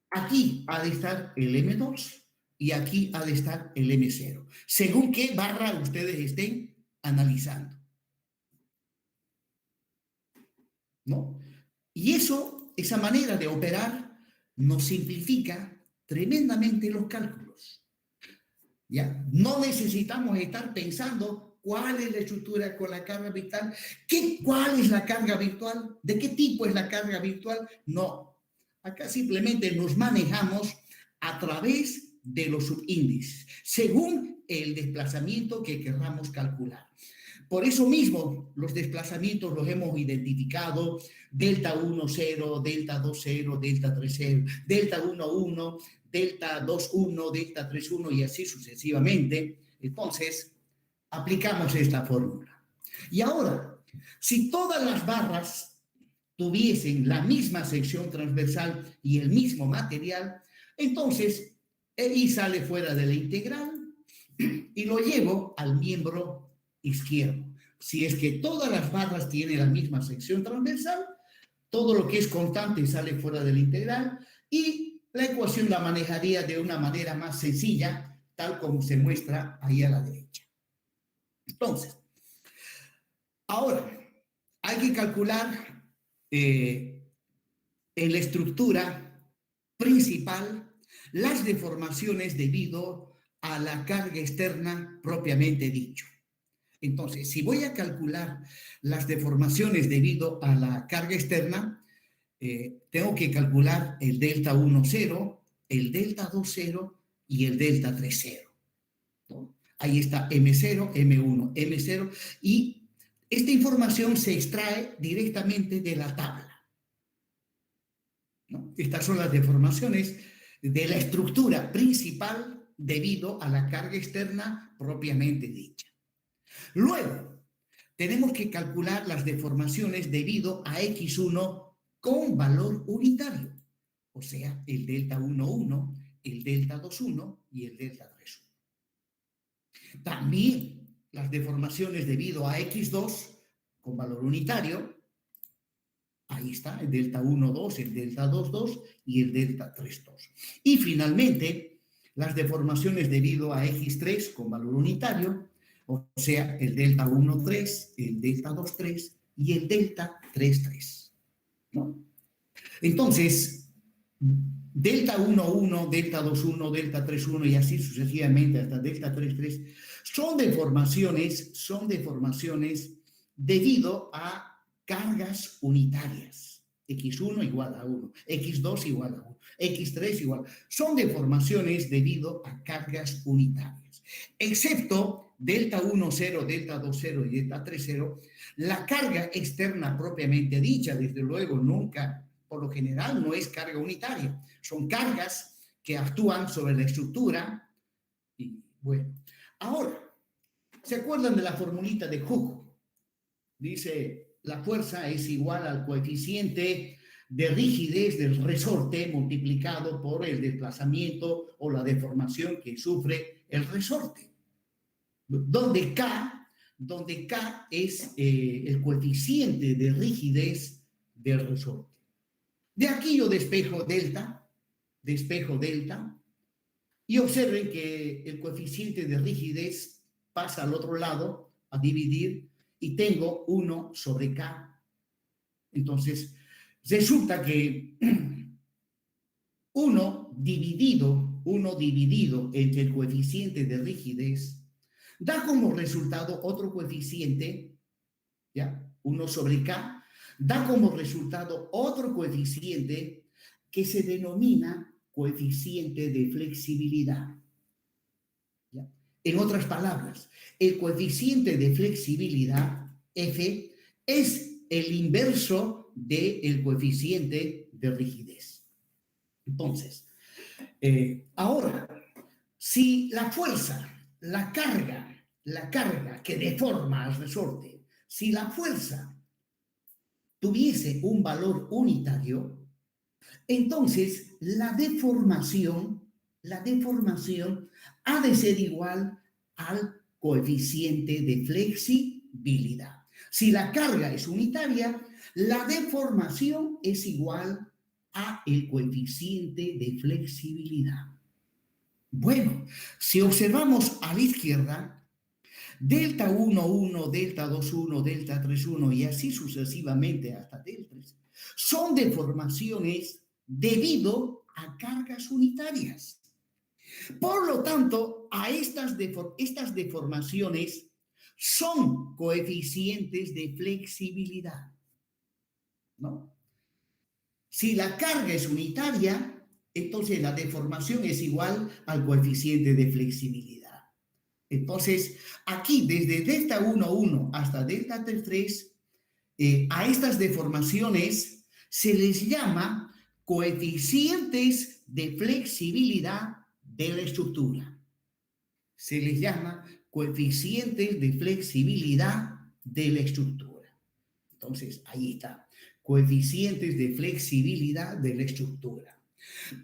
aquí ha de estar el M2 y aquí ha de estar el M0, según qué barra ustedes estén analizando, ¿no? Y eso, esa manera de operar, nos simplifica tremendamente los cálculos. ¿Ya? No necesitamos estar pensando cuál es la estructura con la carga virtual, cuál es la carga virtual, de qué tipo es la carga virtual. No, acá simplemente nos manejamos a través de los subíndices, según el desplazamiento que queramos calcular. Por eso mismo, los desplazamientos los hemos identificado, delta 1, 0, delta 2, 0, delta 3, 0, delta 1, 1, delta 2, 1, delta 3, 1 y así sucesivamente. Entonces, aplicamos esta fórmula. Y ahora, si todas las barras tuviesen la misma sección transversal y el mismo material, entonces EI sale fuera de la integral y lo llevo al miembro izquierdo. Si es que todas las barras tienen la misma sección transversal, todo lo que es constante sale fuera de la integral y la ecuación la manejaría de una manera más sencilla, tal como se muestra ahí a la derecha. Entonces, ahora hay que calcular en la estructura principal las deformaciones debido a la carga externa propiamente dicho. Entonces, si voy a calcular las deformaciones debido a la carga externa, tengo que calcular el delta 1, 0, el delta 2, 0 y el delta 3, 0. ¿No? Ahí está M0, M1, M0 y esta información se extrae directamente de la tabla, ¿no? Estas son las deformaciones de la estructura principal debido a la carga externa propiamente dicha. Luego, tenemos que calcular las deformaciones debido a X1 con valor unitario. o sea, el delta 1,1, el delta 2,1 y el delta 3,1. También las deformaciones debido a X2 con valor unitario, ahí está, el delta 1,2, el delta 2,2 y el delta 3,2. Y finalmente, las deformaciones debido a X3 con valor unitario, o sea, el delta 1,3, el delta 2,3 y el delta 3,3, ¿no? Entonces, delta 1,1, delta 2,1, delta 3,1 y así sucesivamente hasta delta 3,3 son deformaciones debido a cargas unitarias. X1 igual a 1, X2 igual a 1, X3 igual. Son deformaciones debido a cargas unitarias. Excepto delta 1,0, delta 2,0 y delta 3,0, la carga externa propiamente dicha, desde luego, nunca, por lo general, no es carga unitaria. Son cargas que actúan sobre la estructura. Y bueno, ahora, ¿se acuerdan de la formulita de Hooke? Dice, la fuerza es igual al coeficiente de rigidez del resorte multiplicado por el desplazamiento o la deformación que sufre el resorte, donde K es el coeficiente de rigidez del resorte. De aquí yo despejo delta, y observen que el coeficiente de rigidez pasa al otro lado a dividir y tengo 1 sobre K. Entonces, resulta que 1 dividido entre el coeficiente de rigidez da como resultado otro coeficiente, ¿ya? 1 sobre K, da como resultado otro coeficiente que se denomina coeficiente de flexibilidad. ¿Ya? En otras palabras, el coeficiente de flexibilidad, F, es el inverso del coeficiente de rigidez. Entonces, ahora, si la fuerza, la carga que deforma al resorte, si la fuerza tuviese un valor unitario, entonces la deformación ha de ser igual al coeficiente de flexibilidad. Si la carga es unitaria, la deformación es igual a el coeficiente de flexibilidad. Bueno, si observamos a la izquierda, delta 1,1, delta 2,1, delta 3,1 y así sucesivamente hasta delta 3, son deformaciones debido a cargas unitarias. Por lo tanto, a estas deformaciones son coeficientes de flexibilidad, ¿no? Si la carga es unitaria, entonces la deformación es igual al coeficiente de flexibilidad. Entonces, aquí desde delta 1,1 hasta delta 3,3, a estas deformaciones se les llama coeficientes de flexibilidad de la estructura. Se les llama coeficientes de flexibilidad de la estructura. Entonces, ahí está, coeficientes de flexibilidad de la estructura.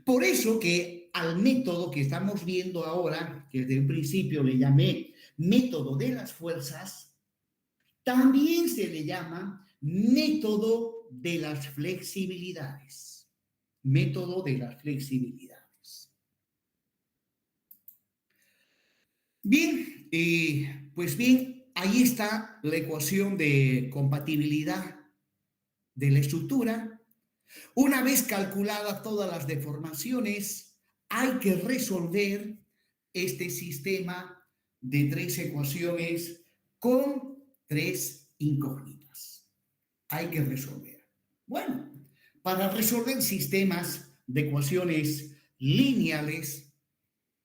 Por eso que al método que estamos viendo ahora, que desde el principio le llamé método de las fuerzas, también se le llama método de las flexibilidades. Método de las flexibilidades. Bien, pues bien, ahí está la ecuación de compatibilidad de la estructura. Una vez calculadas todas las deformaciones, hay que resolver este sistema de 3 ecuaciones con 3 incógnitas. Hay que resolver. Bueno, para resolver sistemas de ecuaciones lineales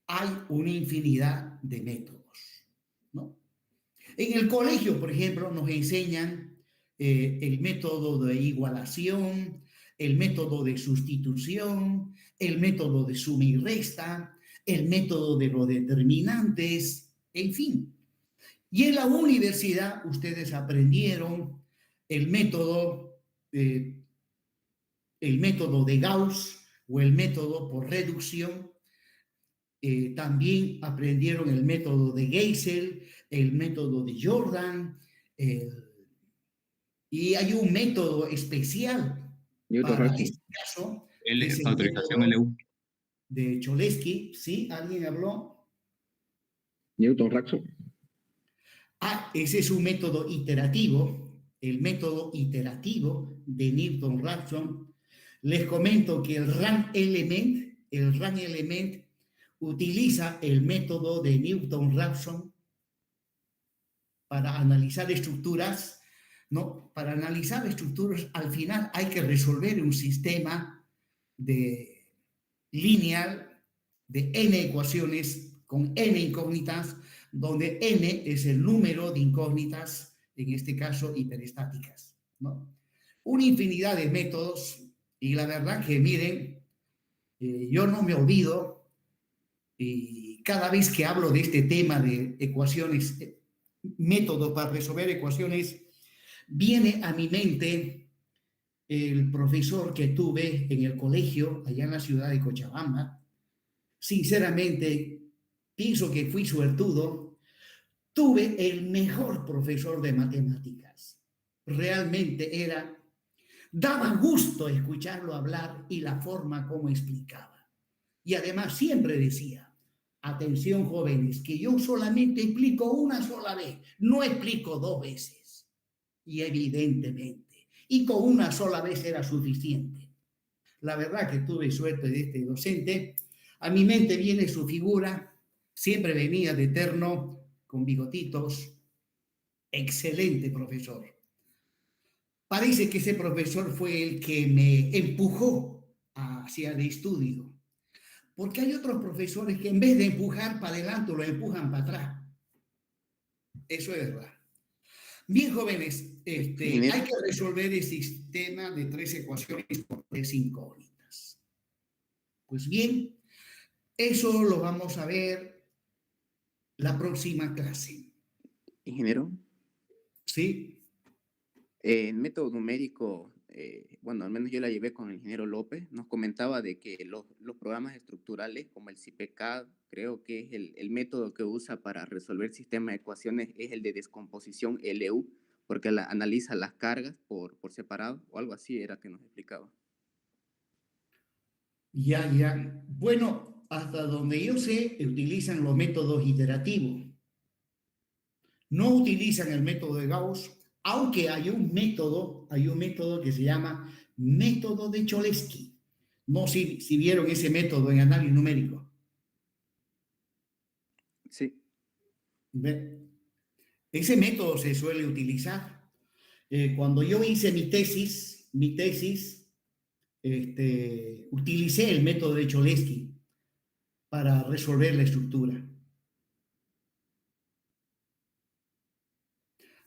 hay una infinidad de métodos, ¿no? En el colegio, por ejemplo, nos enseñan el método de igualación, el método de sustitución, el método de suma y resta, el método de los determinantes, en fin. Y en la universidad ustedes aprendieron el método de Gauss, o el método por reducción. También aprendieron el método de Geisel, el método de Jordan, y hay un método especial para Newton-Raphson. este caso, que es el Autorización método LU. de Cholesky. ¿Sí? ¿Alguien habló? Newton-Raphson. Ese es un método iterativo, el método iterativo de Newton-Raphson. Les comento que el RAM element utiliza el método de Newton-Raphson para analizar estructuras, ¿no? Para analizar estructuras, al final hay que resolver un sistema de lineal de n ecuaciones con n incógnitas, donde n es el número de incógnitas, en este caso hiperestáticas, ¿no? Una infinidad de métodos, y la verdad que miren, yo no me olvido, y cada vez que hablo de este tema de ecuaciones, métodos para resolver ecuaciones, viene a mi mente el profesor que tuve en el colegio allá en la ciudad de Cochabamba. Sinceramente, pienso que fui suertudo. Tuve el mejor profesor de matemáticas. Realmente daba gusto escucharlo hablar y la forma como explicaba. Y además siempre decía, atención jóvenes, que yo solamente explico una sola vez, no explico dos veces. Y evidentemente, y con una sola vez era suficiente. La verdad que tuve suerte de este docente. A mi mente viene su figura, siempre venía de terno, con bigotitos, excelente profesor. Parece que ese profesor fue el que me empujó hacia el estudio, porque hay otros profesores que en vez de empujar para adelante, lo empujan para atrás. Eso es verdad. Bien, jóvenes, hay que resolver el sistema de 3 ecuaciones por 3 incógnitas. Pues bien, eso lo vamos a ver la próxima clase. Ingeniero, ¿Sí? el método numérico, bueno, al menos yo la llevé con el ingeniero López, nos comentaba de que los programas estructurales como el CIPECAD, creo que es el método que usa para resolver sistemas de ecuaciones, es el de descomposición LU, porque analiza las cargas por separado, o algo así era que nos explicaba. Ya. Bueno, hasta donde yo sé, utilizan los métodos iterativos. No utilizan el método de Gauss, aunque hay un método que se llama método de Cholesky. No sé si vieron ese método en análisis numérico. Sí. Ese método se suele utilizar. Cuando yo hice mi tesis, utilicé el método de Cholesky para resolver la estructura.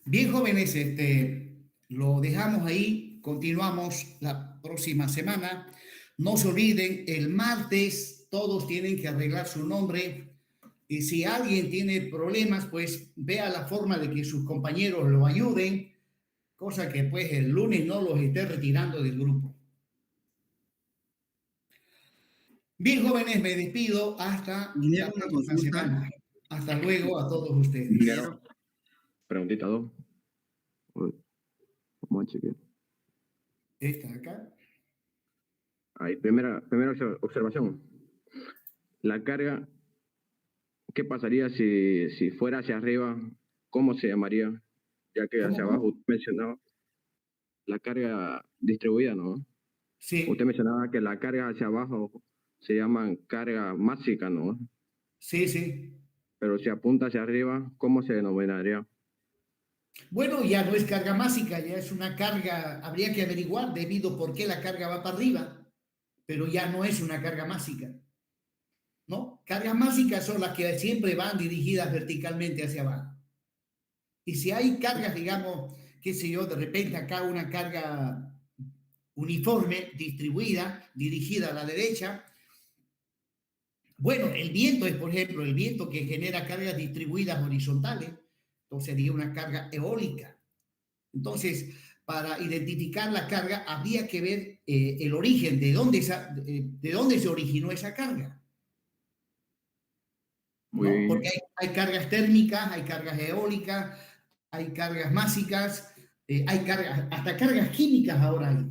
Bien, jóvenes, lo dejamos ahí, continuamos la próxima semana. No se olviden, el martes todos tienen que arreglar su nombre y si alguien tiene problemas, pues vea la forma de que sus compañeros lo ayuden, cosa que pues el lunes no los esté retirando del grupo. Bien, jóvenes, me despido hasta la próxima semana. Hasta luego a todos ustedes. Ingeniero, preguntita 2. Vamos a chequear. Esta acá. Ahí, primera observación. La carga, ¿qué pasaría si fuera hacia arriba? ¿Cómo se llamaría? Ya que hacia abajo usted mencionaba la carga distribuida, ¿no? Sí. Usted mencionaba que la carga hacia abajo se llaman carga másica, ¿no? Sí. Pero si apunta hacia arriba, ¿cómo se denominaría? Bueno, ya no es carga másica, ya es una carga, habría que averiguar debido por qué la carga va para arriba, pero ya no es una carga másica, ¿no? Cargas másicas son las que siempre van dirigidas verticalmente hacia abajo. Y si hay cargas, digamos, qué sé yo, de repente acá una carga uniforme, distribuida, dirigida a la derecha, bueno, el viento es, por ejemplo, el viento que genera cargas distribuidas horizontales, entonces sería una carga eólica. Entonces, para identificar la carga, habría que ver el origen, de dónde se originó esa carga. ¿No? Porque hay cargas térmicas, hay cargas eólicas, hay cargas másicas, hay cargas, hasta cargas químicas ahora hay.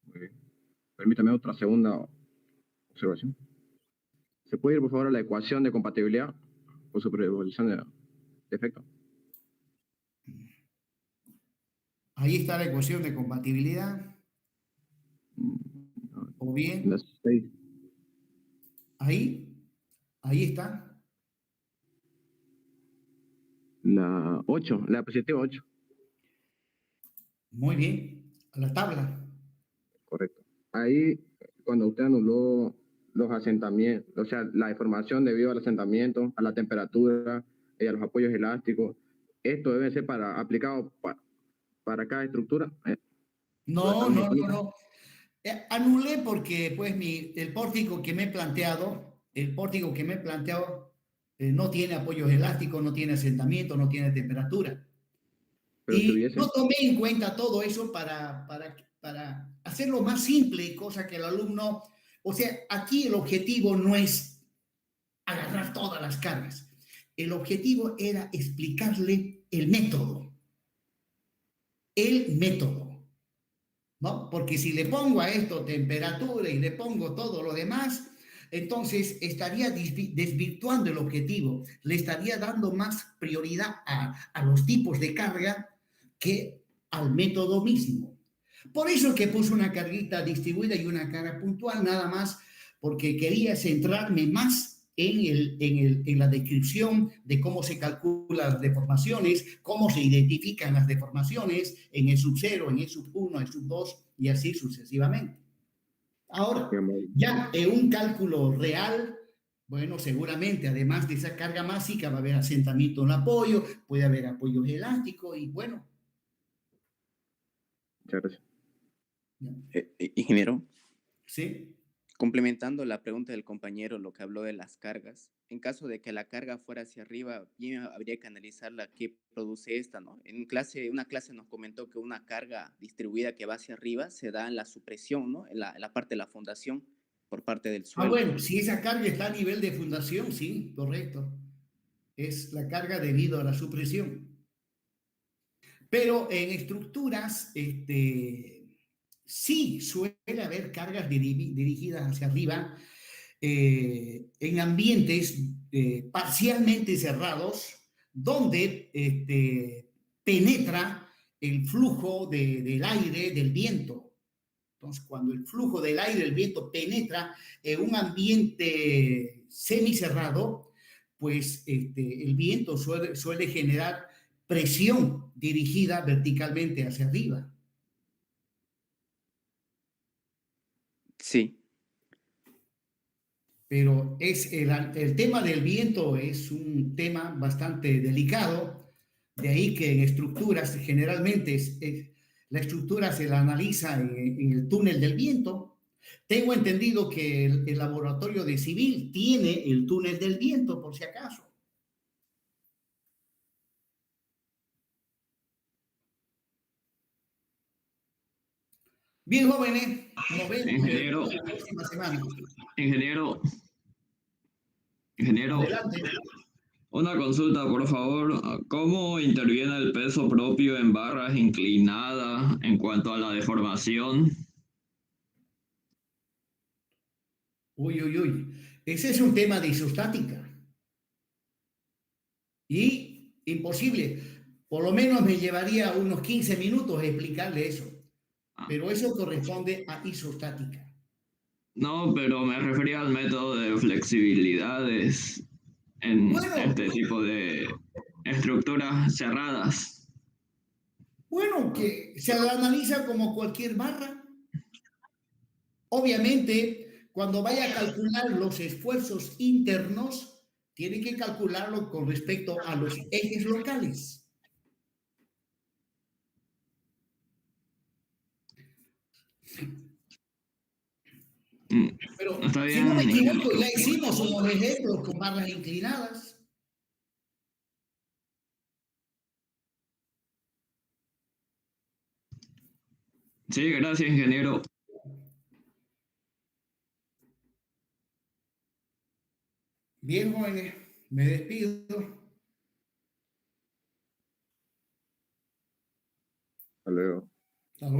Muy bien. Permítame otra segunda observación. ¿Se puede ir, por favor, a la ecuación de compatibilidad o superposición de efecto? Ahí está la ecuación de compatibilidad. O bien, Las 6. ahí está. La 8, la diapositiva 8. Muy bien, a la tabla. Correcto. Ahí, cuando usted anuló los asentamientos, o sea, la deformación debido al asentamiento, a la temperatura y a los apoyos elásticos, esto debe ser aplicado para cada estructura. No. Anulé porque pues el pórtico que me he planteado, no tiene apoyos elásticos, no tiene asentamiento, no tiene temperatura. Pero Y no tomé en cuenta todo eso para hacerlo más simple, cosa que el alumno, o sea, aquí el objetivo no es agarrar todas las cargas. El objetivo era explicarle el método, ¿no? Porque si le pongo a esto temperatura y le pongo todo lo demás, entonces estaría desvirtuando el objetivo, le estaría dando más prioridad a los tipos de carga que al método mismo. Por eso que puse una carguita distribuida y una carga puntual, nada más porque quería centrarme más en la descripción de cómo se calculan las deformaciones, cómo se identifican las deformaciones en el sub 0, en el sub 1, en el sub 2 y así sucesivamente. Ahora, ya en un cálculo real, bueno, seguramente además de esa carga másica va a haber asentamiento en el apoyo, puede haber apoyos elásticos y bueno. Muchas gracias. Ingeniero. Sí. Complementando la pregunta del compañero, lo que habló de las cargas, en caso de que la carga fuera hacia arriba, bien habría que analizar la que produce esta, ¿no? Una clase nos comentó que una carga distribuida que va hacia arriba se da en la supresión, ¿no? En la parte de la fundación, por parte del suelo. Bueno, si esa carga está a nivel de fundación, sí, correcto. Es la carga debido a la supresión. Pero en estructuras, sí suele haber cargas dirigidas hacia arriba en ambientes parcialmente cerrados donde penetra el flujo del aire, del viento. Entonces, cuando el flujo del aire, el viento penetra en un ambiente semicerrado, pues el viento suele generar presión dirigida verticalmente hacia arriba. Sí. Pero el tema del viento es un tema bastante delicado, de ahí que en estructuras generalmente la estructura se la analiza en el túnel del viento. Tengo entendido que el laboratorio de civil tiene el túnel del viento, por si acaso. Bien, jóvenes, nos vemos la próxima semana. Ingeniero, Adelante. una consulta, por favor. ¿Cómo interviene el peso propio en barras inclinadas en cuanto a la deformación? Uy. Ese es un tema de isostática. Y imposible. Por lo menos me llevaría unos 15 minutos explicarle eso. Pero eso corresponde a isostática. No, pero me refería al método de flexibilidades en este tipo de estructuras cerradas. Bueno, que se analiza como cualquier barra. Obviamente, cuando vaya a calcular los esfuerzos internos, tiene que calcularlo con respecto a los ejes locales. Pero si no me equivoco, ya hicimos unos ejemplos con barras inclinadas. Sí, gracias, ingeniero. Bien, jóvenes, me despido. Hasta luego. Hasta luego.